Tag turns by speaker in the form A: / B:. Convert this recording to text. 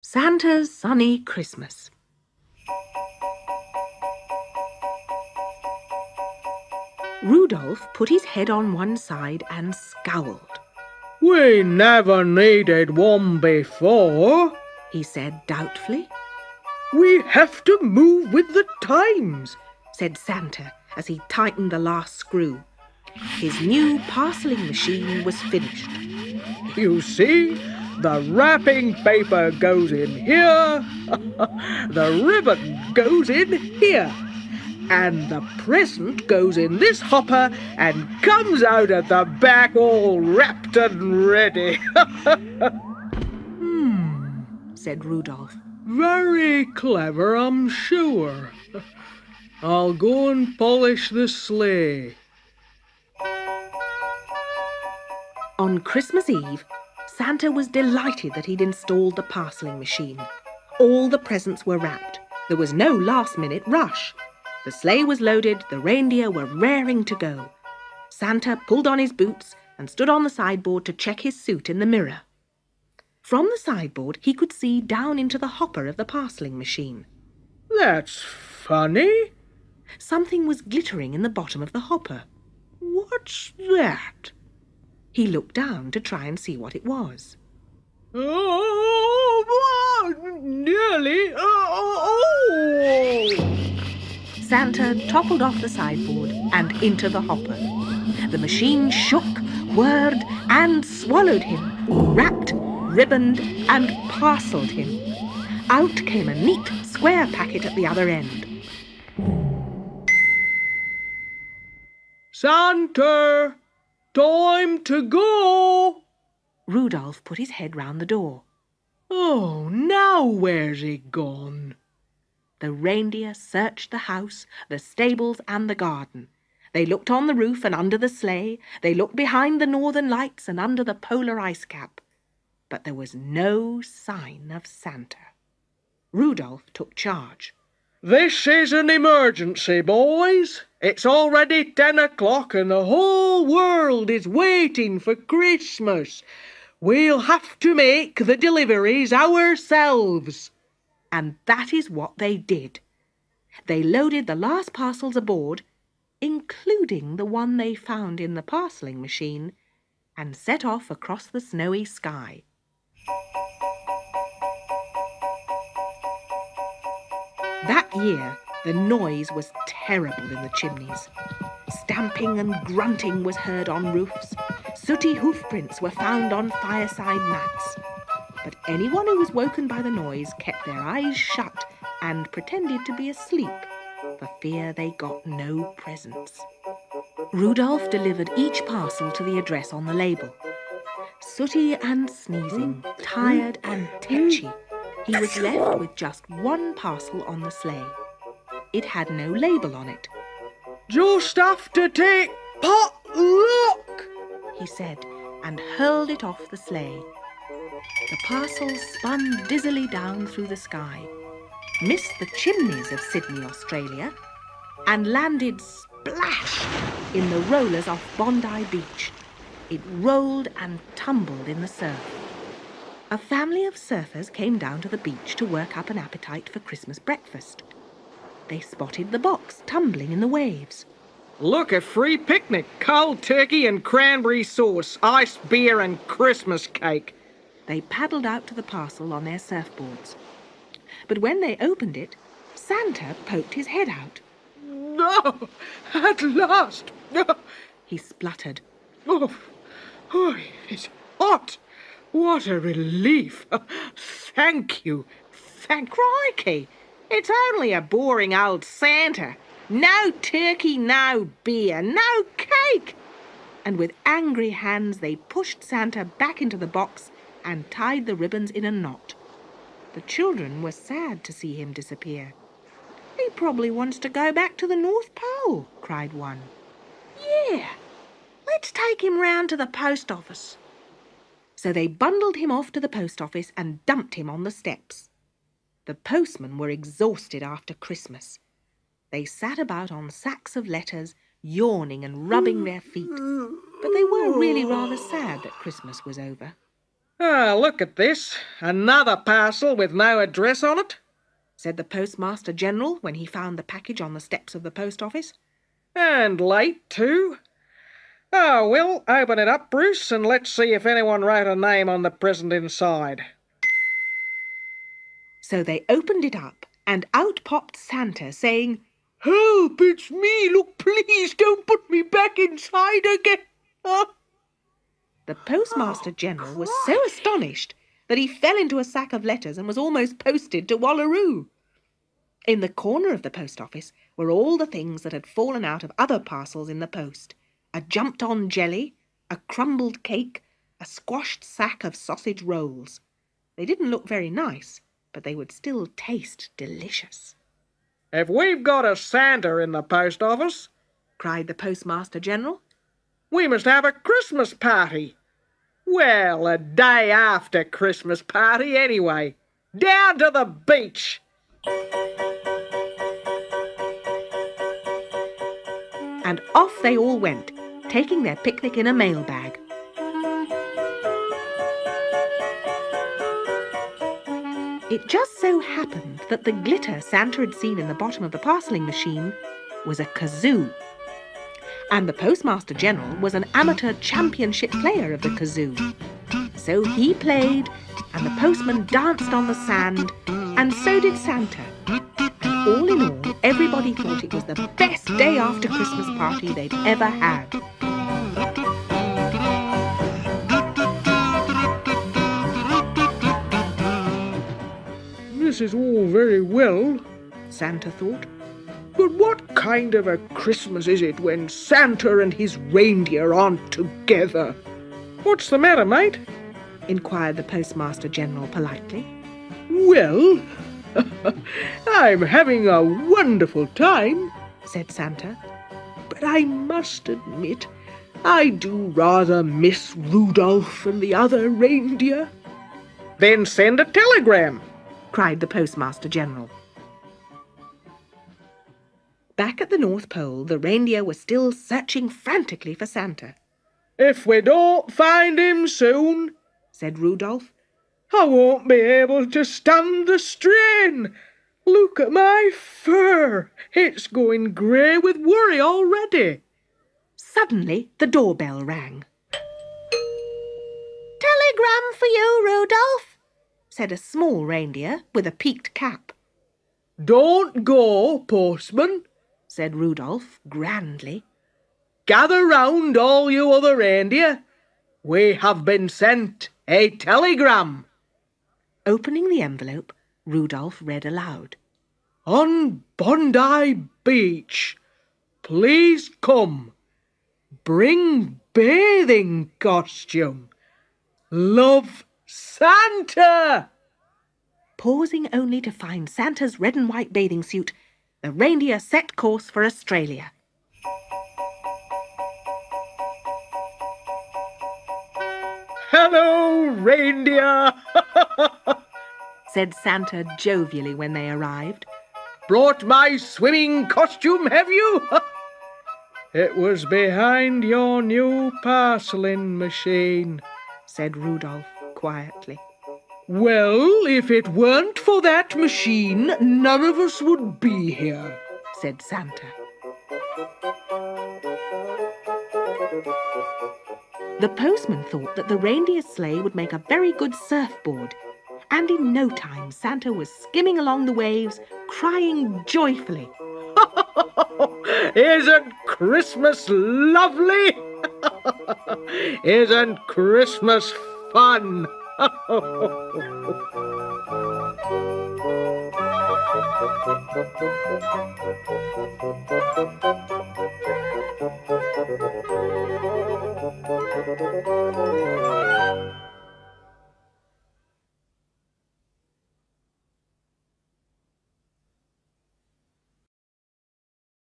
A: Santa's Sunny Christmas. Rudolph put his head on one side and scowled.
B: "We never needed one before,"
A: He said doubtfully.
B: "We have to move with the times,"
A: Said Santa as he tightened the last screw. His new parceling machine was finished.
B: "You see, the wrapping paper goes in here, the ribbon goes in here, and the present goes in this hopper and comes out at the back all wrapped and ready."
A: Said Rudolph.
B: "Very clever, I'm sure. I'll go and polish the sleigh."
A: On Christmas Eve, Santa was delighted that he'd installed the parceling machine. All the presents were wrapped. There was no last-minute rush. The sleigh was loaded, the reindeer were raring to go. Santa pulled on his boots and stood on the sideboard to check his suit in the mirror. From the sideboard, he could see down into the hopper of the parceling machine.
B: "That's funny.
A: Something was glittering in the bottom of the hopper.
B: What's that?"
A: He looked down to try and see what it was.
B: "Oh, nearly.
A: Santa toppled off the sideboard and into the hopper. The machine shook, whirred, and swallowed him, wrapped, ribboned, and parcelled him. Out came a neat square packet at the other end.
B: "Santa, time to go."
A: Rudolph put his head round the door.
B: "Oh, now where's he gone?"
A: The reindeer searched the house, the stables, and the garden. They looked on the roof and under the sleigh. They looked behind the northern lights and under the polar ice cap. But there was no sign of Santa. Rudolph took charge.
B: "This is an emergency, boys. It's already 10 o'clock and the whole world is waiting for Christmas. We'll have to make the deliveries ourselves."
A: And that is what they did. They loaded the last parcels aboard, including the one they found in the parceling machine, and set off across the snowy sky. That year, the noise was terrible in the chimneys. Stamping and grunting was heard on roofs. Sooty hoofprints were found on fireside mats. But anyone who was woken by the noise kept their eyes shut and pretended to be asleep, for fear they got no presents. Rudolph delivered each parcel to the address on the label. Sooty and sneezing, tired and tetchy, he was left with just one parcel on the sleigh. It had no label on it.
B: "Just have to take potluck,"
A: he said, and hurled it off the sleigh. The parcel spun dizzily down through the sky, missed the chimneys of Sydney, Australia, and landed splash in the rollers off Bondi Beach. It rolled and tumbled in the surf. A family of surfers came down to the beach to work up an appetite for Christmas breakfast. They spotted the box tumbling in the waves.
B: "Look, a free picnic. Cold turkey and cranberry sauce, iced beer and Christmas cake."
A: They paddled out to the parcel on their surfboards. But when they opened it, Santa poked his head out.
B: "No, at last."
A: He spluttered.
B: Oh, it's hot. What a relief. Thank you.
A: Crikey! It's only a boring old Santa. No turkey, no beer, no cake. And with angry hands they pushed Santa back into the box and tied the ribbons in a knot. The children were sad to see him disappear. "He probably wants to go back to the North Pole," cried one. "Yeah, let's take him round to the post office." So they bundled him off to the post office and dumped him on the steps. The postmen were exhausted after Christmas. They sat about on sacks of letters, yawning and rubbing their feet. But they were really rather sad that Christmas was over.
B: Ah, look at this. Another parcel with no address on it,
A: said the Postmaster General when he found the package on the steps of the post office.
B: And late, too. Oh, well, open it up, Bruce, and let's see if anyone wrote a name on the present inside.
A: So they opened it up, and out popped Santa, saying, "Help, it's me! Look, please don't put me back inside again!" The Postmaster General was so astonished that he fell into a sack of letters and was almost posted to Wallaroo. In the corner of the post office were all the things that had fallen out of other parcels in the post: a jumped-on jelly, a crumbled cake, a squashed sack of sausage rolls. They didn't look very nice, but they would still taste delicious.
B: "If we've got a Santa in the post office,"
A: cried the Postmaster General,
B: "we must have a Christmas party. Well, a day after Christmas party anyway. Down to the beach."
A: And off they all went, taking their picnic in a mailbag. It just so happened that the glitter Santa had seen in the bottom of the parceling machine was a kazoo. And the Postmaster General was an amateur championship player of the kazoo. So he played, and the postman danced on the sand, and so did Santa. And all in all, everybody thought it was the best day after Christmas party they'd ever had.
B: "This is all very well,"
A: Santa thought.
B: "but what kind of a Christmas is it when Santa and his reindeer aren't together? What's the matter, mate?"
A: inquired the Postmaster General politely.
B: "Well, I'm having a wonderful time,"
A: said Santa.
B: "but I must admit I do rather miss Rudolph and the other reindeer." "Then send a telegram,"
A: cried the Postmaster General. Back at the North Pole, the reindeer were still searching frantically for Santa.
B: "If we don't find him soon,"
A: said Rudolph,
B: "I won't be able to stand the strain. Look at my fur. It's going grey with worry already."
A: Suddenly, the doorbell rang. "Telegram for you, Rudolph," said a small reindeer with a peaked cap.
B: "Don't go, postman,"
A: said Rudolph grandly.
B: "Gather round, all you other reindeer. We have been sent a telegram."
A: Opening the envelope, Rudolph read aloud.
B: "On Bondi Beach. Please come. Bring bathing costume. Love, Santa."
A: Pausing only to find Santa's red and white bathing suit, the reindeer set course for Australia.
B: "Hello, reindeer,"
A: said Santa jovially when they arrived.
B: "Brought my swimming costume, have you?" "It was behind your new parceling machine,"
A: said Rudolph quietly.
B: "Well, if it weren't for that machine, none of us would be here,"
A: said Santa. The postman thought that the reindeer sleigh would make a very good surfboard, and in no time Santa was skimming along the waves, crying joyfully,
B: "Isn't Christmas lovely? Isn't Christmas fun?"